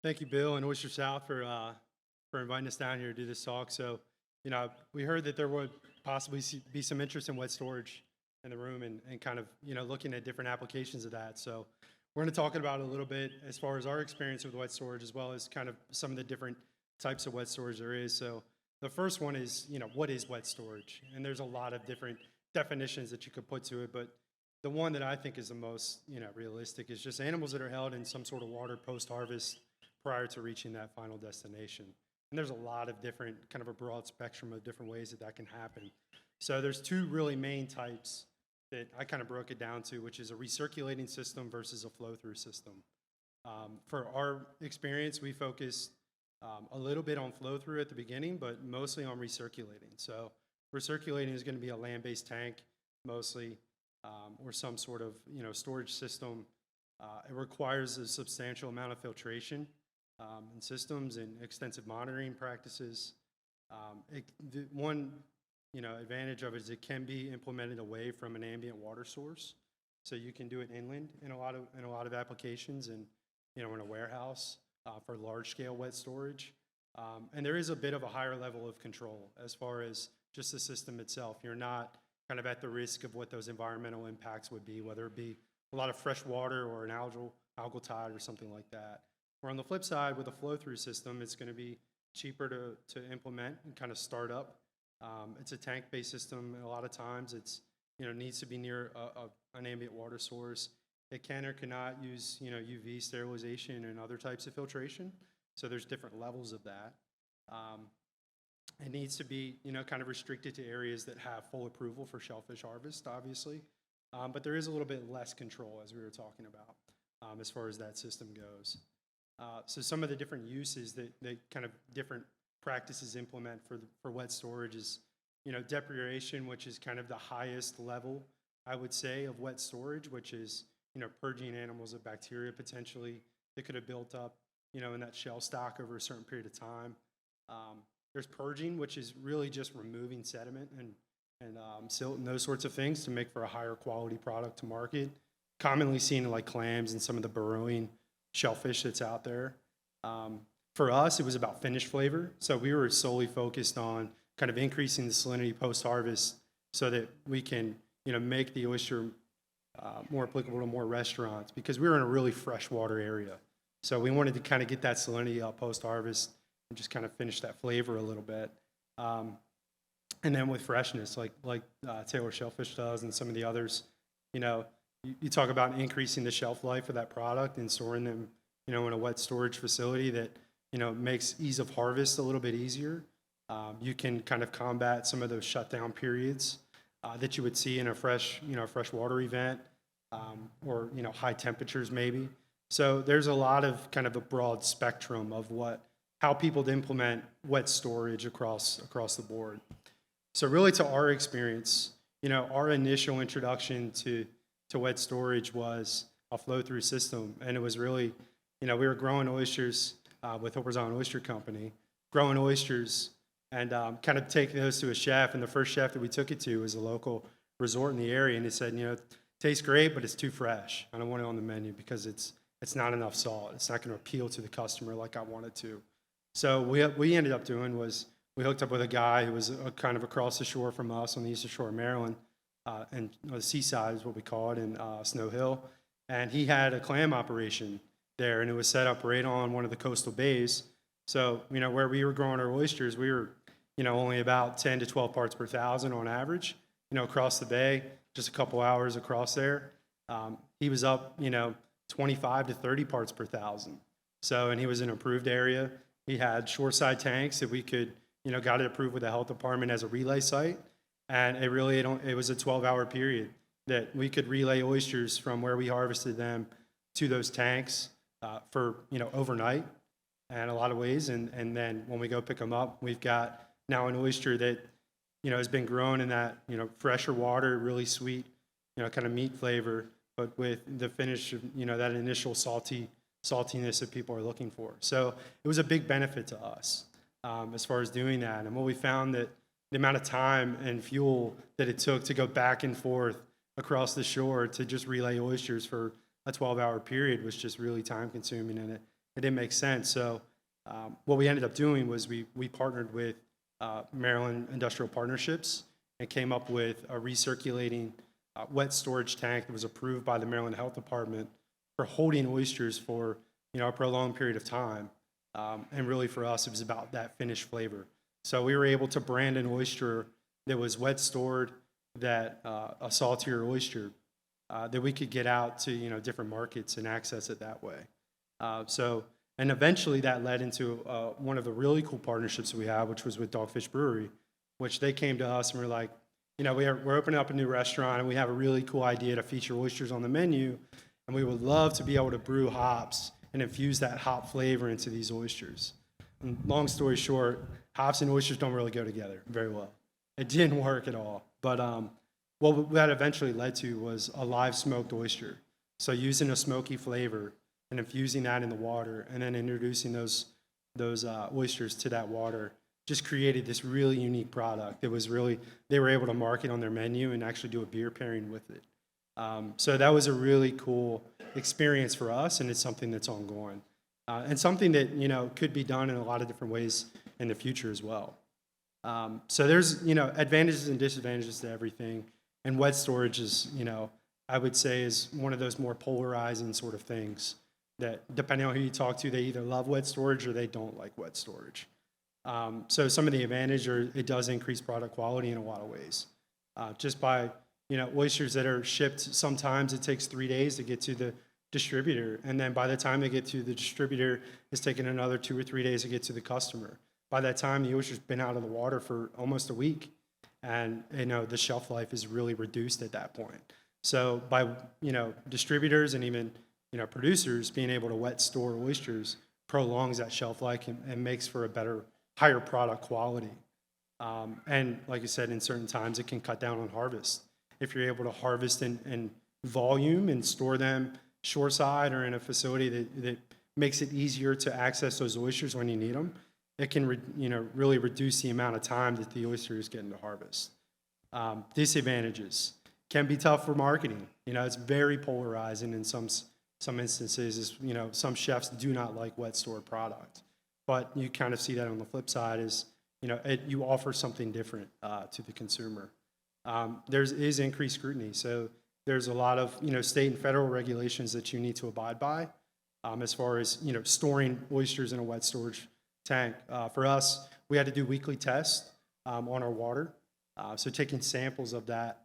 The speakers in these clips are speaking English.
Thank you, Bill and Oyster South, for inviting us down here to do this talk. So, we heard that there would possibly be some interest in wet storage in the room and kind of, looking at different applications of that. So we're going to talk about it a little bit as far as our experience with wet storage, as well as kind of some of the different types of wet storage there is. So the first one is, what is wet storage? And there's a lot of different definitions that you could put to it, but the one that I think is the most, realistic is just animals that are held in some sort of water post-harvest prior to reaching that final destination. And there's a lot of different, kind of a broad spectrum of different ways that can happen. So there's two really main types that I kind of broke it down to, which is a recirculating system versus a flow-through system. For our experience, we focused a little bit on flow-through at the beginning, but mostly on recirculating. So recirculating is going to be a land-based tank, mostly, or some sort of storage system. It requires a substantial amount of filtration and systems and extensive monitoring practices. One advantage of it is it can be implemented away from an ambient water source, so you can do it inland in a lot of applications, and in a warehouse for large scale wet storage. And there is a bit of a higher level of control as far as just the system itself. You're not kind of at the risk of what those environmental impacts would be, whether it be a lot of fresh water or an algal tide or something like that. Or on the flip side, with a flow-through system, it's going to be cheaper to implement and kind of start up. It's a tank-based system, and a lot of times it's needs to be near an ambient water source. It can or cannot use UV sterilization and other types of filtration. So there's different levels of that. It needs to be kind of restricted to areas that have full approval for shellfish harvest, obviously. But there is a little bit less control, as we were talking about, as far as that system goes. So some of the different uses that kind of different practices implement for wet storage is, deprivation, which is kind of the highest level, I would say, of wet storage, which is, purging animals of bacteria potentially that could have built up, in that shell stock over a certain period of time. There's purging, which is really just removing sediment and silt and those sorts of things to make for a higher quality product to market. Commonly seen in like clams and some of the burrowing shellfish that's out there. For us, it was about finish flavor. So we were solely focused on kind of increasing the salinity post-harvest so that we can, make the oyster more applicable to more restaurants, because we were in a really freshwater area. So we wanted to kind of get that salinity up post-harvest and just kind of finish that flavor a little bit. And then with freshness, like Taylor Shellfish does and some of the others, you talk about increasing the shelf life of that product and storing them, in a wet storage facility that, makes ease of harvest a little bit easier. You can kind of combat some of those shutdown periods that you would see in a freshwater event, or, high temperatures maybe. So there's a lot of kind of a broad spectrum of how people implement wet storage across the board. So really, to our experience, our initial introduction to wet storage was a flow-through system, and it was really, we were growing oysters with Horizontal Oyster Company, growing oysters, and kind of taking those to a chef. And the first chef that we took it to was a local resort in the area, and he said, it tastes great, but it's too fresh. I don't want it on the menu because it's not enough salt. It's not going to appeal to the customer like I want it to. So what we ended up doing was we hooked up with a guy who was kind of across the shore from us on the eastern shore of Maryland, and the seaside is what we call it, in Snow Hill. And he had a clam operation there, and it was set up right on one of the coastal bays. So, where we were growing our oysters, we were, only about 10 to 12 parts per thousand on average, across the bay, just a couple hours across there. He was up, 25 to 30 parts per thousand. So, and he was in an approved area. He had shoreside tanks that we could, got it approved with the health department as a relay site. And it was a 12-hour period that we could relay oysters from where we harvested them to those tanks for, overnight in a lot of ways. And then when we go pick them up, we've got now an oyster that, has been grown in that, fresher water, really sweet, kind of meat flavor, but with the finish of, that initial saltiness that people are looking for. So it was a big benefit to us as far as doing that. And what we found that the amount of time and fuel that it took to go back and forth across the shore to just relay oysters for a 12-hour period was just really time consuming, and it didn't make sense. So what we ended up doing was we partnered with Maryland Industrial Partnerships and came up with a recirculating wet storage tank that was approved by the Maryland Health Department for holding oysters for a prolonged period of time. And really for us, it was about that finished flavor. So we were able to brand an oyster that was wet stored, that a saltier oyster that we could get out to different markets and access it that way. And eventually that led into one of the really cool partnerships that we have, which was with Dogfish Brewery, which they came to us and were like, we're opening up a new restaurant and we have a really cool idea to feature oysters on the menu, and we would love to be able to brew hops and infuse that hop flavor into these oysters. And long story short, hops and oysters don't really go together very well. It didn't work at all. But what that eventually led to was a live smoked oyster. So using a smoky flavor and infusing that in the water and then introducing those oysters to that water just created this really unique product that was really, they were able to market on their menu and actually do a beer pairing with it. So that was a really cool experience for us, and it's something that's ongoing. And something that, could be done in a lot of different ways in the future as well. So there's, advantages and disadvantages to everything. And wet storage is, I would say is one of those more polarizing sort of things that depending on who you talk to, they either love wet storage or they don't like wet storage. So some of the advantage are it does increase product quality in a lot of ways. Just by, oysters that are shipped, sometimes it takes 3 days to get to the distributor. And then by the time they get to the distributor, it's taking another 2 or 3 days to get to the customer. By that time, the oyster's been out of the water for almost a week. And, the shelf life is really reduced at that point. So by, distributors and even, producers being able to wet store oysters prolongs that shelf life and makes for a better, higher product quality. And like I said, in certain times, it can cut down on harvest. If you're able to harvest in volume and store them shoreside or in a facility that makes it easier to access those oysters when you need them, it can really reduce the amount of time that the oyster is getting to harvest. Disadvantages can be tough for marketing. It's very polarizing in some instances. Some chefs do not like wet stored product, but you kind of see that on the flip side is you offer something different to the consumer. There is increased scrutiny, so there's a lot of state and federal regulations that you need to abide by as far as storing oysters in a wet storage tank. For us, we had to do weekly tests on our water, so taking samples of that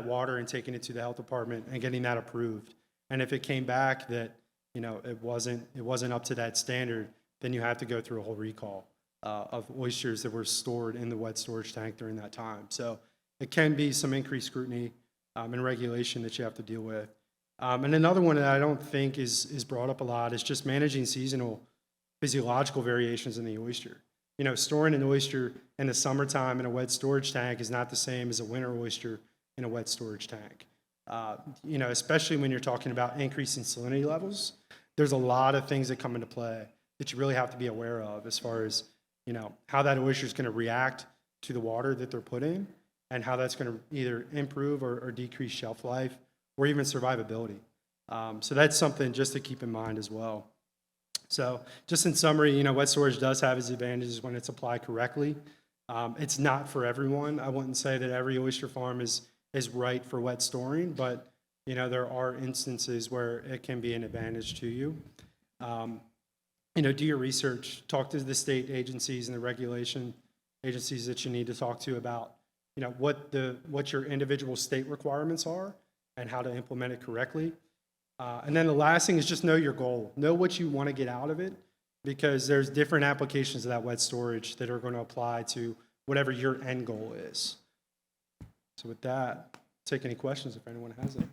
water and taking it to the health department and getting that approved. And if it came back that it wasn't up to that standard, then you have to go through a whole recall of oysters that were stored in the wet storage tank during that time. So it can be some increased scrutiny and regulation that you have to deal with. And another one that I don't think is brought up a lot is just managing seasonal physiological variations in the oyster. Storing an oyster in the summertime in a wet storage tank is not the same as a winter oyster in a wet storage tank. Especially when you're talking about increasing salinity levels, there's a lot of things that come into play that you really have to be aware of as far as, how that oyster is going to react to the water that they're put in and how that's going to either improve or decrease shelf life or even survivability. So that's something just to keep in mind as well. So just in summary, wet storage does have its advantages when it's applied correctly. It's not for everyone. I wouldn't say that every oyster farm is right for wet storing, but there are instances where it can be an advantage to you. Do your research, talk to the state agencies and the regulation agencies that you need to talk to about what your individual state requirements are and how to implement it correctly. And then the last thing is just know your goal. Know what you want to get out of it, because there's different applications of that wet storage that are going to apply to whatever your end goal is. So with that, take any questions if anyone has any.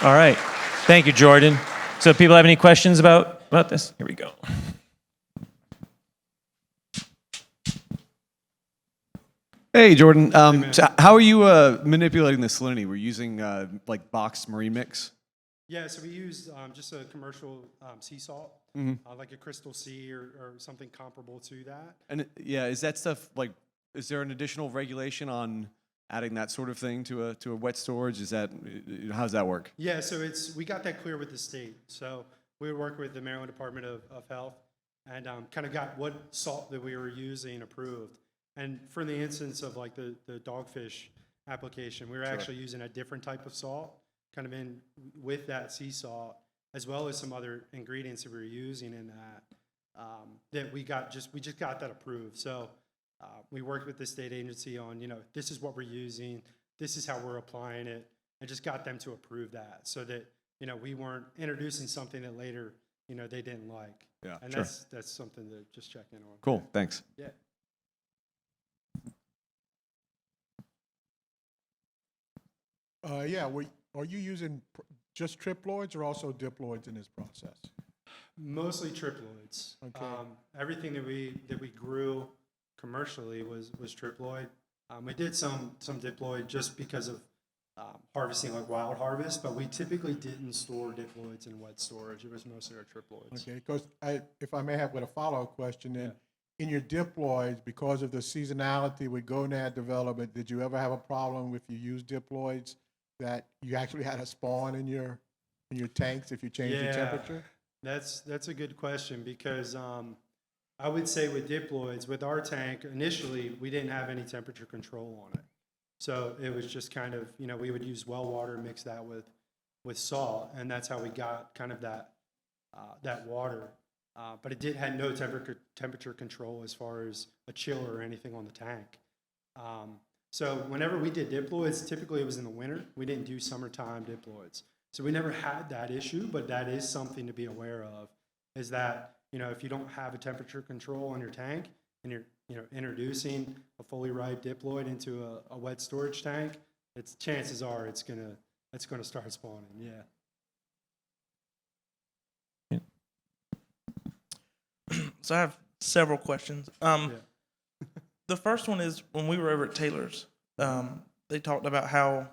All right. Thank you, Jordan. So if people have any questions about this? Here we go. Hey, Jordan. So how are you manipulating the salinity? We're using boxed marine mix? Yeah, so we use just a commercial sea salt, like a Crystal Sea or something comparable to that. And is that stuff is there an additional regulation on adding that sort of thing to a wet storage? Is that, how does that work? Yeah, so we got that clear with the state. So we worked with the Maryland Department of Health and kind of got what salt that we were using approved. And for the instance of like the dogfish application, we were actually using a different type of salt, kind of in with that sea salt, as well as some other ingredients that we were using in that, that we just got that approved. So we worked with the state agency on, this is what we're using, this is how we're applying it, and just got them to approve that so that, we weren't introducing something that later, they didn't like. Yeah, And sure. that's something to just check in on. Cool, thanks. Yeah. Yeah, are you using just triploids or also diploids in this process? Mostly triploids. Okay. Everything that we grew commercially was triploid. We did some diploid just because of harvesting like wild harvest, but we typically didn't store diploids in wet storage. It was mostly our triploids. Okay, because if I may have with a follow-up question, then in your diploids, because of the seasonality with gonad development, did you ever have a problem if you use diploids that you actually had a spawn in your tanks if you change the temperature? That's a good question because I would say with diploids, with our tank, initially, we didn't have any temperature control on it. So it was just kind of, we would use well water, mix that with salt, and that's how we got kind of that water. But it had no temperature control as far as a chiller or anything on the tank. So whenever we did diploids, typically it was in the winter. We didn't do summertime diploids. So we never had that issue, but that is something to be aware of, is that, if you don't have a temperature control on your tank and you're, introducing a fully ripe diploid into a wet storage tank, chances are it's gonna start spawning, yeah. So I have several questions. The first one is when we were over at Taylor's, they talked about how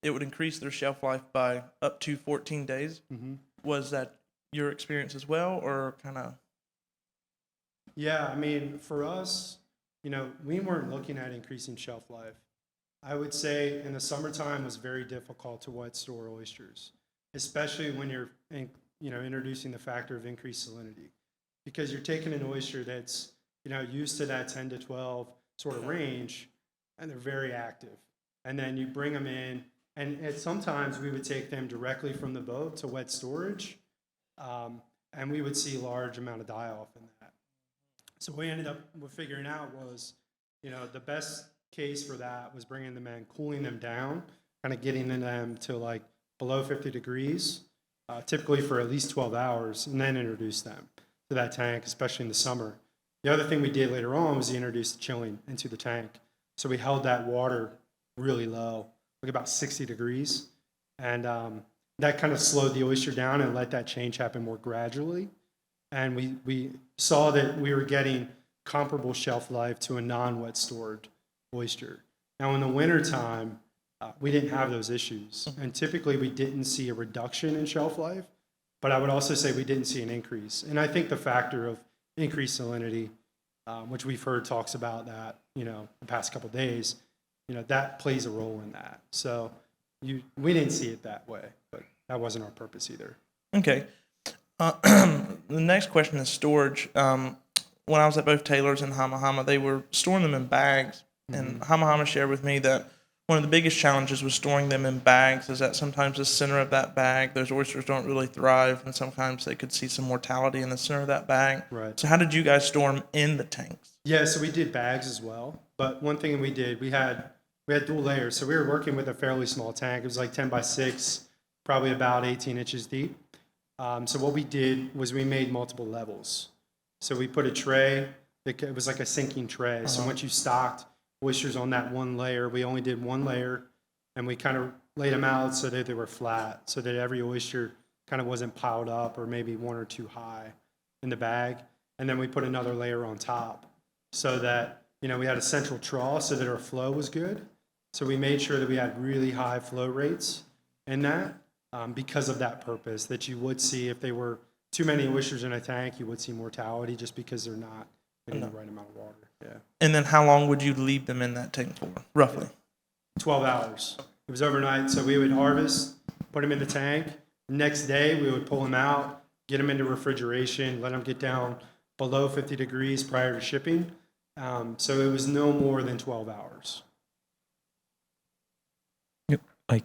it would increase their shelf life by up to 14 days. Mm-hmm. Was that your experience as well, or kind of? Yeah, I mean, for us, we weren't looking at increasing shelf life. I would say in the summertime was very difficult to wet store oysters, especially when you're, introducing the factor of increased salinity, because you're taking an oyster that's, used to that 10 to 12 sort of range, and they're very active. And then you bring them in, and sometimes we would take them directly from the boat to wet storage, and we would see a large amount of die-off in that. So what we ended up figuring out was, the best case for that was bringing them in, cooling them down, kind of getting them to like below 50 degrees, typically for at least 12 hours, and then introduce them to that tank, especially in the summer. The other thing we did later on was we introduced chilling into the tank. So we held that water really low, like about 60 degrees, and that kind of slowed the oyster down and let that change happen more gradually. And we saw that we were getting comparable shelf life to a non-wet stored oyster. Now in the wintertime, we didn't have those issues. And typically we didn't see a reduction in shelf life, but I would also say we didn't see an increase. And I think the factor of increased salinity, which we've heard talks about that, the past couple of days, that plays a role in that. So we didn't see it that way, but that wasn't our purpose either. Okay. The next question is storage. When I was at both Taylor's and Hama Hama, they were storing them in bags. And Hama Hama shared with me that one of the biggest challenges with storing them in bags is that sometimes the center of that bag, those oysters don't really thrive, and sometimes they could see some mortality in the center of that bag. Right. So how did you guys store them in the tanks? Yeah, so we did bags as well. But one thing we did, we had dual layers. So we were working with a fairly small tank. It was like 10 by 6, probably about 18 inches deep. So what we did was we made multiple levels. So we put a tray, it was like a sinking tray. So once you stocked oysters on that one layer, we only did one layer, and we kind of laid them out so that they were flat, so that every oyster kind of wasn't piled up or maybe one or two high in the bag. And then we put another layer on top so that, we had a central trough so that our flow was good. So we made sure that we had really high flow rates in that. Because of that purpose, that you would see if they were too many oysters in a tank, you would see mortality just because they're not getting the right amount of water. Yeah. And then how long would you leave them in that tank for, roughly? 12 hours. It was overnight, so we would harvest, put them in the tank. Next day, we would pull them out, get them into refrigeration, let them get down below 50 degrees prior to shipping. So it was no more than 12 hours. Yep. Like,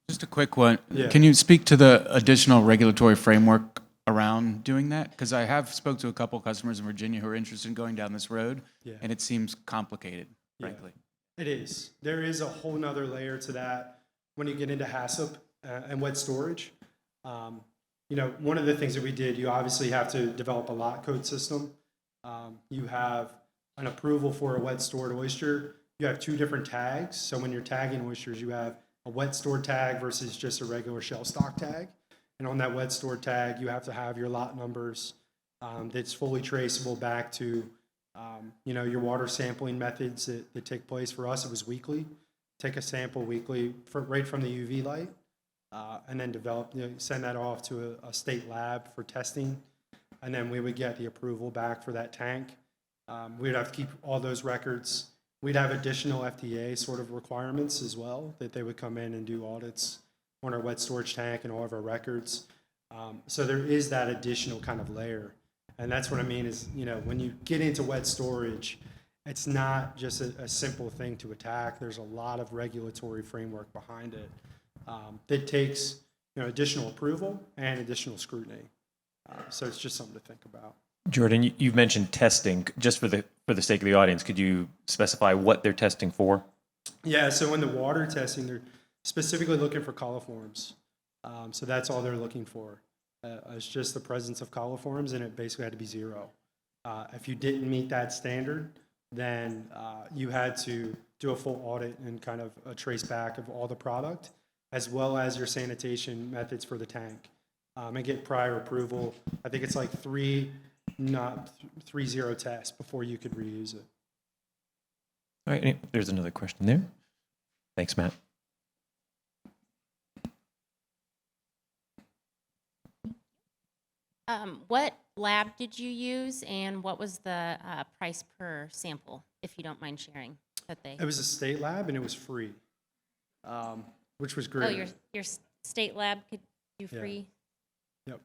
Just a quick one. Yeah. Can you speak to the additional regulatory framework around doing that? Because I have spoke to a couple customers in Virginia who are interested in going down this road, Yeah. and it seems complicated, Yeah. frankly. It is. There is a whole nother layer to that when you get into HACCP and wet storage. One of the things that we did, you obviously have to develop a lot code system. You have an approval for a wet stored oyster. You have 2 different tags. So when you're tagging oysters, you have a wet stored tag versus just a regular shell stock tag. And on that wet stored tag, you have to have your lot numbers that's fully traceable back to your water sampling methods that take place. For us, it was weekly. Take a sample weekly right from the UV light, and then send that off to a state lab for testing. And then we would get the approval back for that tank. We'd have to keep all those records. We'd have additional FDA sort of requirements as well, that they would come in and do audits on our wet storage tank and all of our records. So there is that additional kind of layer. And that's what I mean is, when you get into wet storage, it's not just a simple thing to attack. There's a lot of regulatory framework behind it that takes additional approval and additional scrutiny. So it's just something to think about. Jordan, you've mentioned testing. Just for the sake of the audience, could you specify what they're testing for? Yeah, so in the water testing, they're specifically looking for coliforms. So that's all they're looking for. It's just the presence of coliforms, and it basically had to be 0. If you didn't meet that standard, then you had to do a full audit and kind of a trace back of all the product, as well as your sanitation methods for the tank, and get prior approval. I think it's like 3 0 tests before you could reuse it. All right, there's another question there. Thanks, Matt. What lab did you use, and what was the price per sample, if you don't mind sharing? It was a state lab, and it was free, which was Oh, great. your state lab could do Yeah. free? Yep.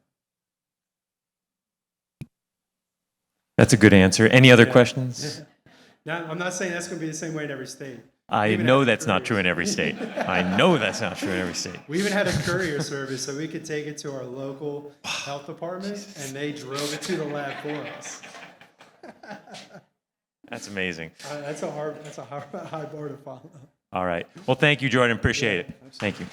That's a good answer. Any other Yeah. questions? Now, I'm not saying that's going to be the same way in every state. I Even know have that's not true in couriers. every state. I know that's not true in every state. We even had a courier service, so we could take it to our local health department, and they drove it to the lab for us. That's amazing. That's a high bar to follow. All right. Well, thank you, Jordan. Appreciate it. Thank you.